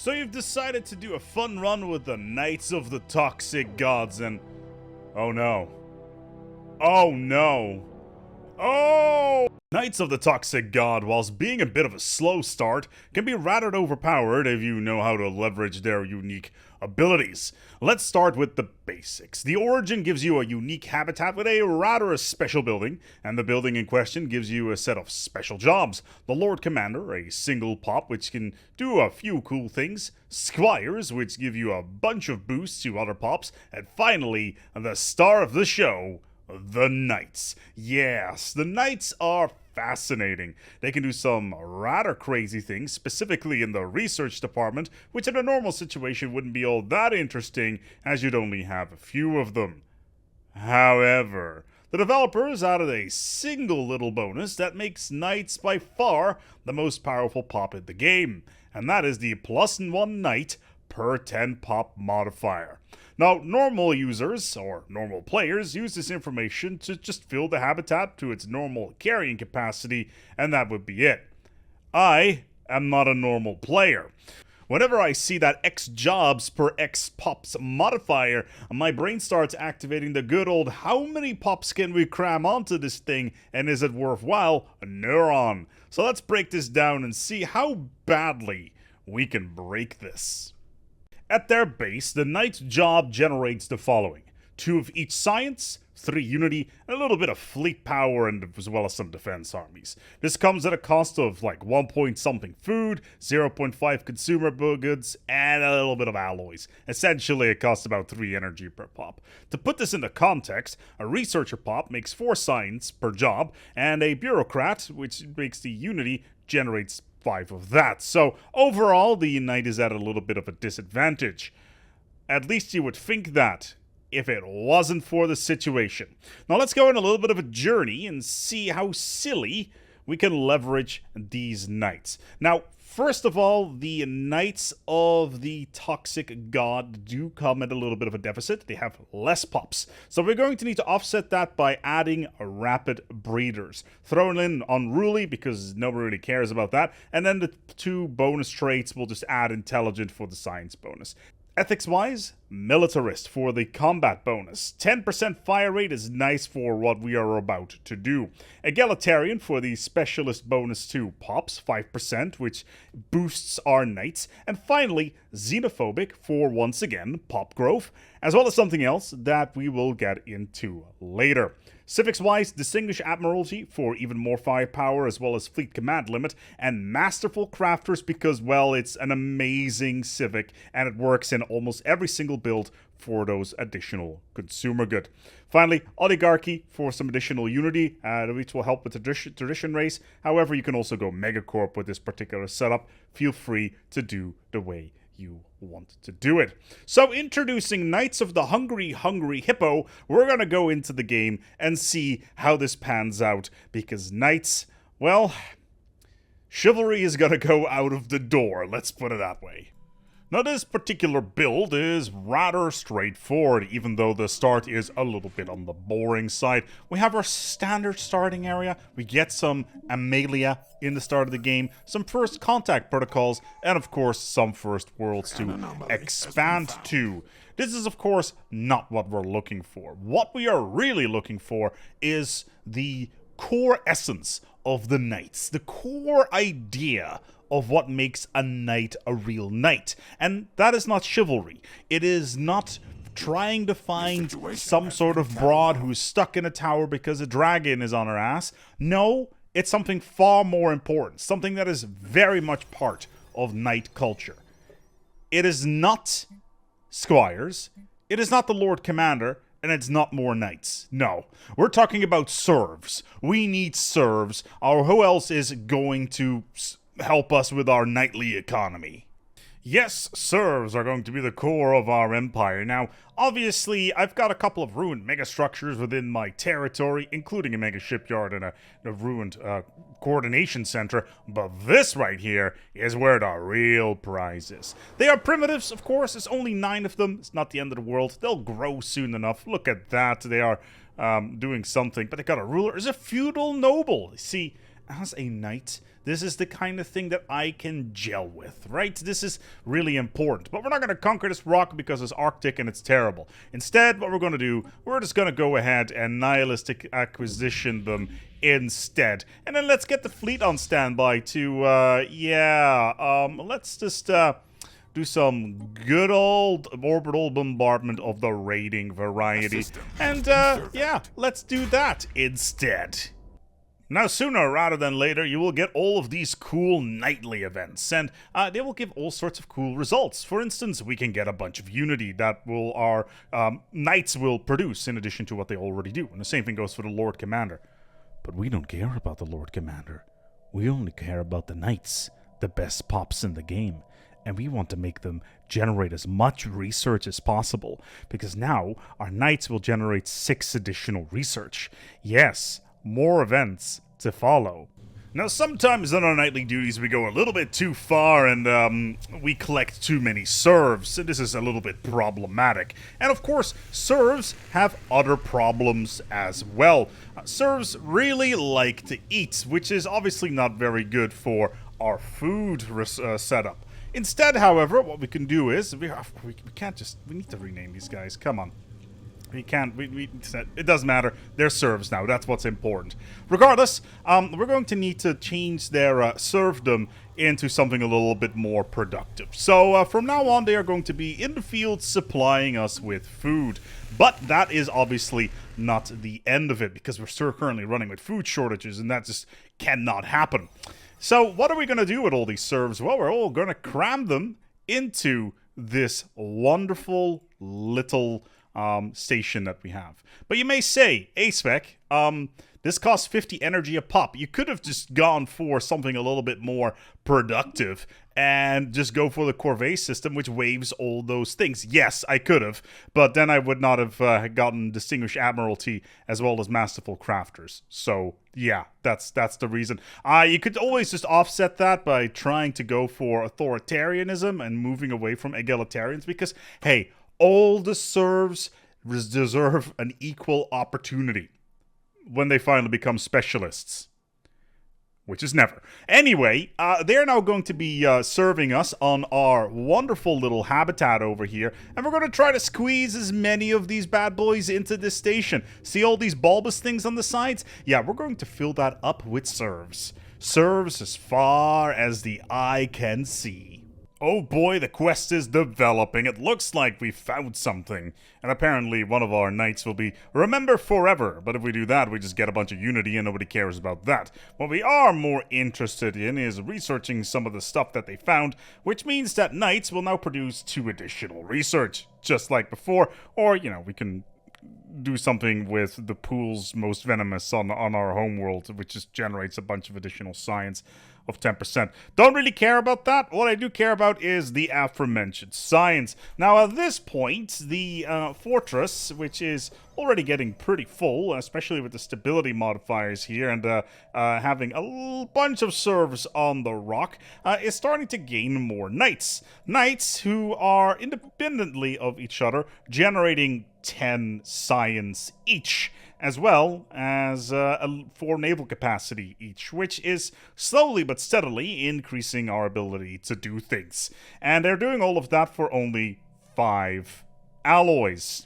So you've decided to do a fun run with the Knights of the Toxic Gods and... oh no. Oh no. Oh! Knights of the Toxic God, whilst being a bit of a slow start, can be rather overpowered if you know how to leverage their unique abilities. Let's start with the basics. The Origin gives you a unique habitat with a rather special building, and the building in question gives you a set of special jobs. The Lord Commander, a single pop which can do a few cool things, Squires, which give you a bunch of boosts to other pops, and finally, the star of the show, the Knights. Yes, the Knights are fascinating. They can do some rather crazy things, specifically in the research department, which in a normal situation wouldn't be all that interesting, as you'd only have a few of them. However, the developers added a single little bonus that makes Knights by far the most powerful pop in the game, and that is the +1 Knight per 10 pop modifier. Now, normal users, or normal players, use this information to just fill the habitat to its normal carrying capacity, and that would be it. I am not a normal player. Whenever I see that X jobs per X pops modifier, my brain starts activating the good old how many pops can we cram onto this thing and is it worthwhile neuron. So let's break this down and see how badly we can break this. At their base, the Knight's job generates the following: 2 of each science, 3 unity, and a little bit of fleet power, and as well as some defense armies. This comes at a cost of like 1 point something food, 0.5 consumer goods, and a little bit of alloys. Essentially, it costs about 3 energy per pop. To put this into context, a researcher pop makes 4 science per job, and a bureaucrat, which makes the unity, generates 5 of that. So overall, the Knight is at a little bit of a disadvantage. At least you would think that, if it wasn't for the situation. Now let's go on a little bit of a journey and see how silly we can leverage these Knights. Now, first of all, the Knights of the Toxic God do come at a little bit of a deficit. They have less pops. So we're going to need to offset that by adding rapid breeders. Thrown in unruly because nobody really cares about that. And then the 2 bonus traits will just add intelligent for the science bonus. Ethics-wise, militarist for the combat bonus. 10% fire rate is nice for what we are about to do. Egalitarian for the specialist bonus to pops, 5%, which boosts our knights. And finally, xenophobic for, once again, pop growth, as well as something else that we will get into later. Civics-wise, Distinguished Admiralty for even more firepower as well as fleet command limit, and Masterful Crafters because, well, it's an amazing civic and it works in almost every single build for those additional consumer good. Finally, Oligarchy for some additional unity, which will help with the tradition race. However, you can also go Megacorp with this particular setup. Feel free to do the way you want to do it. So introducing Knights of the Hungry Hippo, we're gonna go into the game and see how this pans out, because Knights, well, chivalry is gonna go out of the door, let's put it that way. Now this particular build is rather straightforward, even though the start is a little bit on the boring side. We have our standard starting area, we get some Amalia in the start of the game, some first contact protocols, and of course some first worlds to expand to. This is of course not what we're looking for. What we are really looking for is the core essence of the Knights, the core idea of what makes a knight a real knight. And that is not chivalry. It is not trying to find some sort of broad who's stuck in a tower because a dragon is on her ass. No, it's something far more important, something that is very much part of knight culture. It is not squires, it is not the Lord Commander, and it's not more knights. No, we're talking about serfs. We need serfs, or who else is going to help us with our knightly economy? Yes, serfs are going to be the core of our empire. Now, obviously, I've got a couple of ruined megastructures within my territory, including a mega shipyard and a ruined coordination center, but this right here is where the real prize is. They are primitives, of course. There's only 9 of them. It's not the end of the world. They'll grow soon enough. Look at that. They are doing something, but they got a ruler. Is a feudal noble. See, as a knight, This is the kind of thing that I can gel with, right? This is really important. But we're not going to conquer this rock because it's Arctic and it's terrible. Instead, what we're going to do, we're just going to go ahead and nihilistic acquisition them instead. And then let's get the fleet on standby to, let's just, do some good old orbital bombardment of the raiding variety. And, yeah, let's do that instead. Now, sooner rather than later, you will get all of these cool nightly events, and they will give all sorts of cool results. For instance, we can get a bunch of unity that will our knights will produce, in addition to what they already do. And the same thing goes for the Lord Commander. But we don't care about the Lord Commander. We only care about the knights, the best pops in the game. And we want to make them generate as much research as possible, because now our knights will generate 6 additional research. Yes, more events to follow. Now, sometimes on our nightly duties we go a little bit too far and we collect too many serfs. This is a little bit problematic. And of course, serfs have other problems as well. Serfs really like to eat, which is obviously not very good for our food setup. Instead, however, what we can do is, we can't just, we need to rename these guys, come on. We can't, it doesn't matter, they're serfs now, that's what's important. Regardless, we're going to need to change their serfdom into something a little bit more productive. So, from now on, they are going to be in the field supplying us with food. But that is obviously not the end of it, because we're still currently running with food shortages, and that just cannot happen. So, what are we going to do with all these serfs? Well, we're all going to cram them into this wonderful little station that we have. But you may say, ASpec, this costs 50 energy a pop. You could have just gone for something a little bit more productive and just go for the corvée system, which waives all those things. Yes, I could have, but then I would not have gotten Distinguished Admiralty as well as Masterful Crafters. So, yeah, that's the reason. You could always just offset that by trying to go for authoritarianism and moving away from egalitarians, because, hey, all the serfs deserve an equal opportunity when they finally become specialists. Which is never. Anyway, they're now going to be serving us on our wonderful little habitat over here. And we're going to try to squeeze as many of these bad boys into this station. See all these bulbous things on the sides? Yeah, we're going to fill that up with serfs. Serfs as far as the eye can see. Oh boy, the quest is developing. It looks like we've found something. And apparently one of our knights will be Remember Forever. But if we do that, we just get a bunch of unity and nobody cares about that. What we are more interested in is researching some of the stuff that they found, which means that knights will now produce 2 additional research, just like before. Or, you know, we can do something with the pools most venomous on our homeworld, which just generates a bunch of additional science of 10%. Don't really care about that. What I do care about is the aforementioned science. Now, at this point, the fortress, which is already getting pretty full, especially with the stability modifiers here, and having a bunch of serfs on the rock, is starting to gain more knights. Knights who are independently of each other, generating 10 science each, as well as 4 naval capacity each, which is slowly but steadily increasing our ability to do things. And they're doing all of that for only 5 alloys.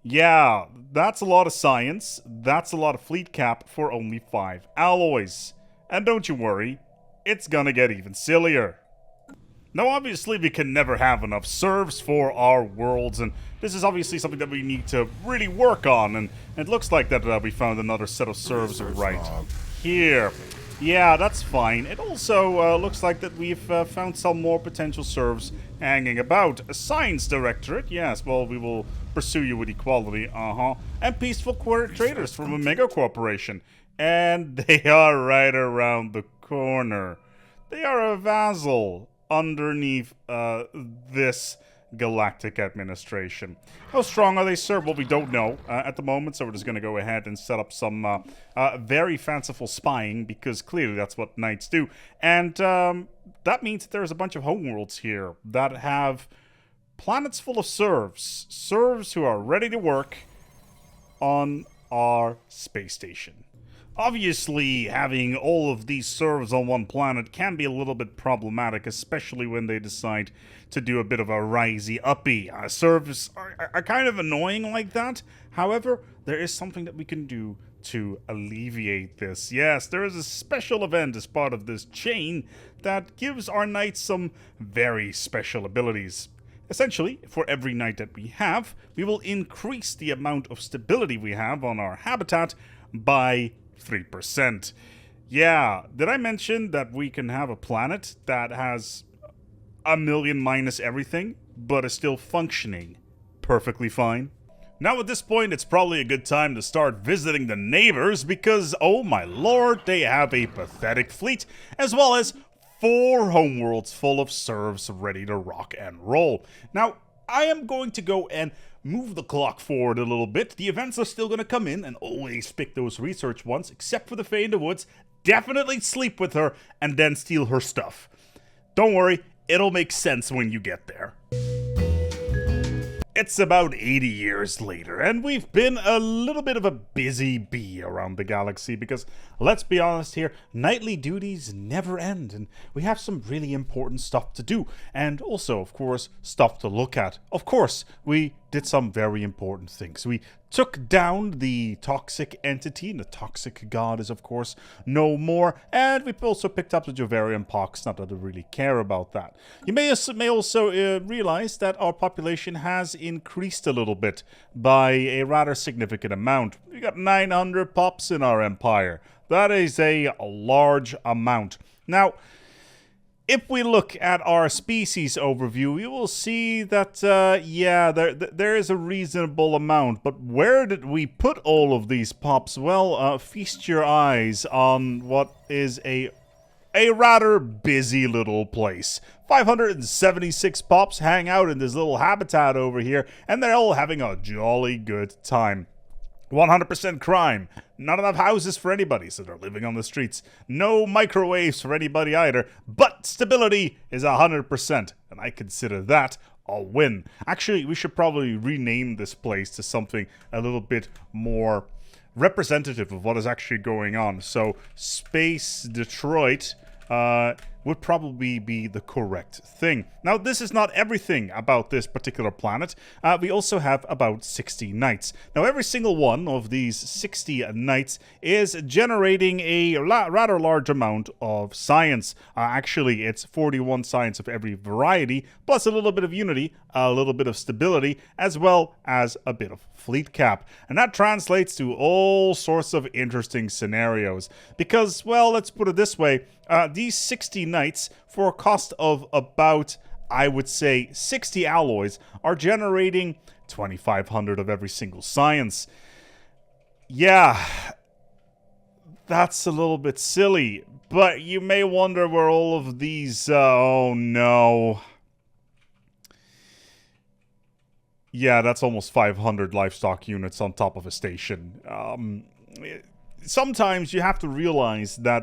Yeah, that's a lot of science. That's a lot of fleet cap for only 5 alloys. And don't you worry, it's gonna get even sillier. Now, obviously, we can never have enough serfs for our worlds, and this is obviously something that we need to really work on, and it looks like that we found another set of serfs right here. Yeah, that's fine. It also looks like that we've found some more potential serfs hanging about. A science directorate, yes, well, we will pursue you with equality, and peaceful traders from a mega corporation. And they are right around the corner. They are a vassal underneath this galactic administration. How strong are they, sir? Well, we don't know at the moment, so we're just going to go ahead and set up some very fanciful spying, because clearly that's what knights do. And that means that there's a bunch of homeworlds here that have planets full of serfs. Serfs who are ready to work on our space station. Obviously, having all of these serfs on one planet can be a little bit problematic, especially when they decide to do a bit of a risey-uppy. Serfs are kind of annoying like that. However, there is something that we can do to alleviate this. Yes, there is a special event as part of this chain that gives our knights some very special abilities. Essentially, for every knight that we have, we will increase the amount of stability we have on our habitat by 3%. Yeah, did I mention that we can have a planet that has a million minus everything, but is still functioning perfectly fine? Now at this point, it's probably a good time to start visiting the neighbors because, oh my lord, they have a pathetic fleet, as well as 4 homeworlds full of serfs ready to rock and roll. Now, I am going to go and move the clock forward a little bit. The events are still going to come in, and always pick those research ones, except for the Fae in the Woods. Definitely sleep with her, and then steal her stuff. Don't worry, it'll make sense when you get there. It's about 80 years later, and we've been a little bit of a busy bee around the galaxy because, let's be honest here, nightly duties never end, and we have some really important stuff to do, and also, of course, stuff to look at. Of course, we did some very important things. We took down the toxic entity, and the toxic god is, of course, no more, and we also picked up the Jovarian pox, not that I really care about that. You may also realize that our population has increased a little bit by a rather significant amount. We got 900 pops in our empire. That is a large amount. Now, if we look at our species overview, you will see that, yeah, there is a reasonable amount. But where did we put all of these pops? Well, feast your eyes on what is a rather busy little place. 576 pops hang out in this little habitat over here, and they're all having a jolly good time. 100% crime. Not enough houses for anybody, so they're living on the streets. No microwaves for anybody either, but stability is 100%, and I consider that a win. Actually, we should probably rename this place to something a little bit more representative of what is actually going on. So, Space Detroit would probably be the correct thing. Now, this is not everything about this particular planet. We also have about 60 knights. Now, every single one of these 60 knights is generating a rather large amount of science. Actually, it's 41 science of every variety, plus a little bit of unity, a little bit of stability, as well as a bit of fleet cap. And that translates to all sorts of interesting scenarios. Because, well, let's put it this way. These 60 knights, for a cost of about, I would say, 60 alloys, are generating 2,500 of every single science. Yeah, that's a little bit silly, but you may wonder where all of these, oh no. Yeah, that's almost 500 livestock units on top of a station. Sometimes you have to realize that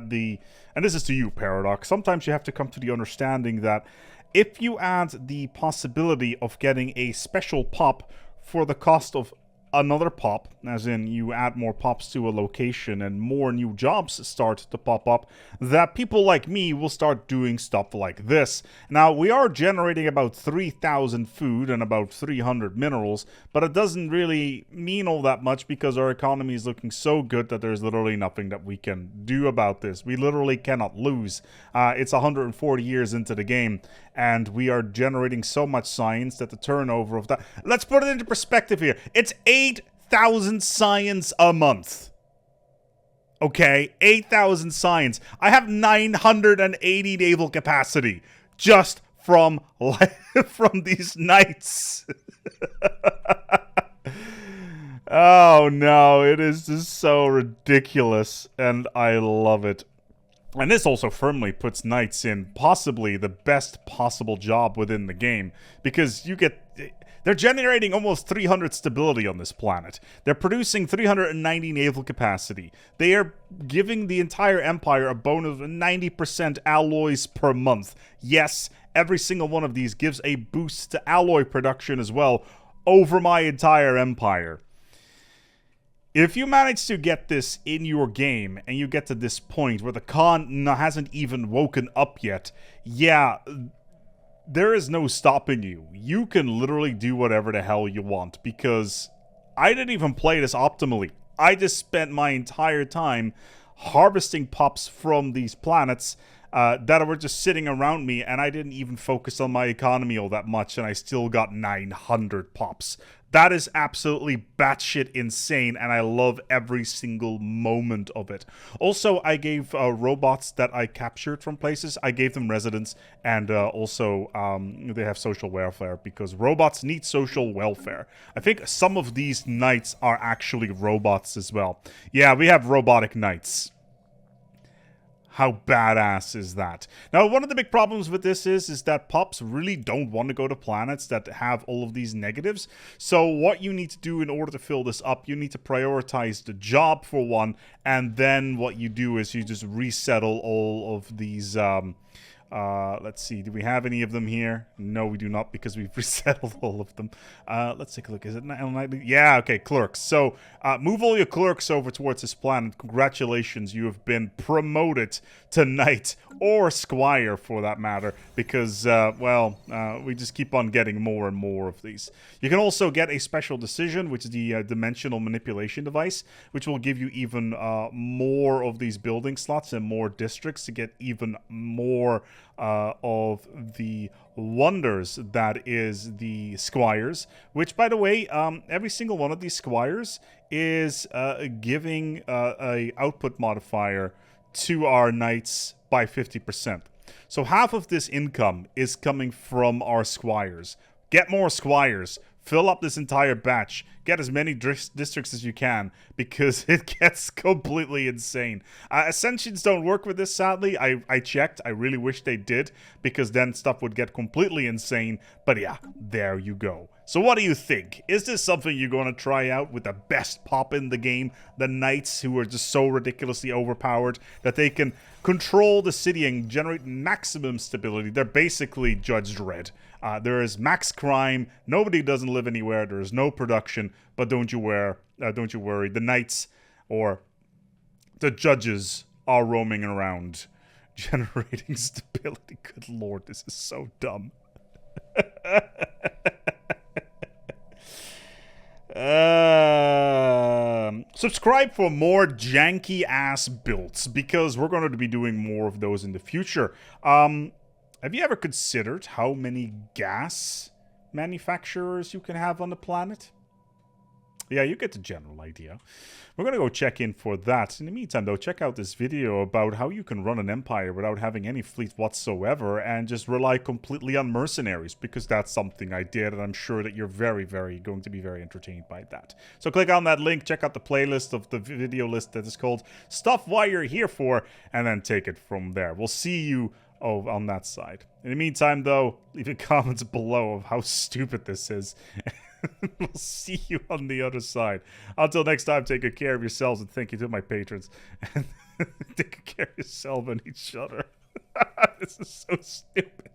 and this is to you, Paradox, sometimes you have to come to the understanding that if you add the possibility of getting a special pop for the cost of another pop, as in you add more pops to a location and more new jobs start to pop up, that people like me will start doing stuff like this. Now, we are generating about 3,000 food and about 300 minerals, but it doesn't really mean all that much because our economy is looking so good that there's literally nothing that we can do about this. We literally cannot lose. It's 140 years into the game, and we are generating so much science that the turnover of that... Let's put it into perspective here. It's 8,000 science a month. Okay, 8,000 science. I have 980 naval capacity just from these knights. Oh no, it is just so ridiculous, and I love it. And this also firmly puts knights in possibly the best possible job within the game, because they're generating almost 300 stability on this planet. They're producing 390 naval capacity. They are giving the entire empire a bonus of 90% alloys per month. Yes, every single one of these gives a boost to alloy production as well over my entire empire. If you manage to get this in your game and you get to this point where the Khan hasn't even woken up yet, yeah, there is no stopping you. You can literally do whatever the hell you want, because I didn't even play this optimally. I just spent my entire time harvesting pops from these planets that were just sitting around me, and I didn't even focus on my economy all that much, and I still got 900 pops. That is absolutely batshit insane, and I love every single moment of it. Also, I gave robots that I captured from places, I gave them residence, and also they have social welfare, because robots need social welfare. I think some of these knights are actually robots as well. Yeah, we have robotic knights. How badass is that? Now, one of the big problems with this is that pups really don't want to go to planets that have all of these negatives. So what you need to do in order to fill this up, you need to prioritize the job for one, and then what you do is you just resettle all of these let's see, do we have any of them here? No, we do not, because we've resettled all of them. Let's take a look. Is it nightly? Yeah, okay, clerks. So, move all your clerks over towards this planet. Congratulations, you have been promoted to knight, or squire for that matter, because, well, we just keep on getting more and more of these. You can also get a special decision, which is the dimensional manipulation device, which will give you even more of these building slots and more districts to get even more of the wonders that is the squires, which, by the way, every single one of these squires is giving a output modifier to our knights by 50%. So half of this income is coming from our squires. Get more squires. Fill up this entire batch. Get as many districts as you can, because it gets completely insane. Ascensions don't work with this, sadly. I checked. I really wish they did, because then stuff would get completely insane. But yeah, there you go. So what do you think? Is this something you're going to try out with the best pop in the game? The knights who are just so ridiculously overpowered that they can control the city and generate maximum stability. They're basically Judge Dredd. There is max crime. Nobody doesn't live anywhere. There is no production. But don't you worry. The knights or the judges are roaming around, generating stability. Good lord, this is so dumb. Subscribe for more janky ass builds, because we're going to be doing more of those in the future. Have you ever considered how many gas manufacturers you can have on the planet? Yeah, you get the general idea. We're going to go check in for that. In the meantime, though, check out this video about how you can run an empire without having any fleet whatsoever and just rely completely on mercenaries, because that's something I did, and I'm sure that you're going to be very entertained by that. So click on that link, check out the playlist of the video list that is called Stuff Why You're Here For, and then take it from there. We'll see you on that side. In the meantime, though, leave a comment below of how stupid this is. We'll see you on the other side. Until next time, take good care of yourselves, and thank you to my patrons. And take good care of yourself and each other. This is so stupid.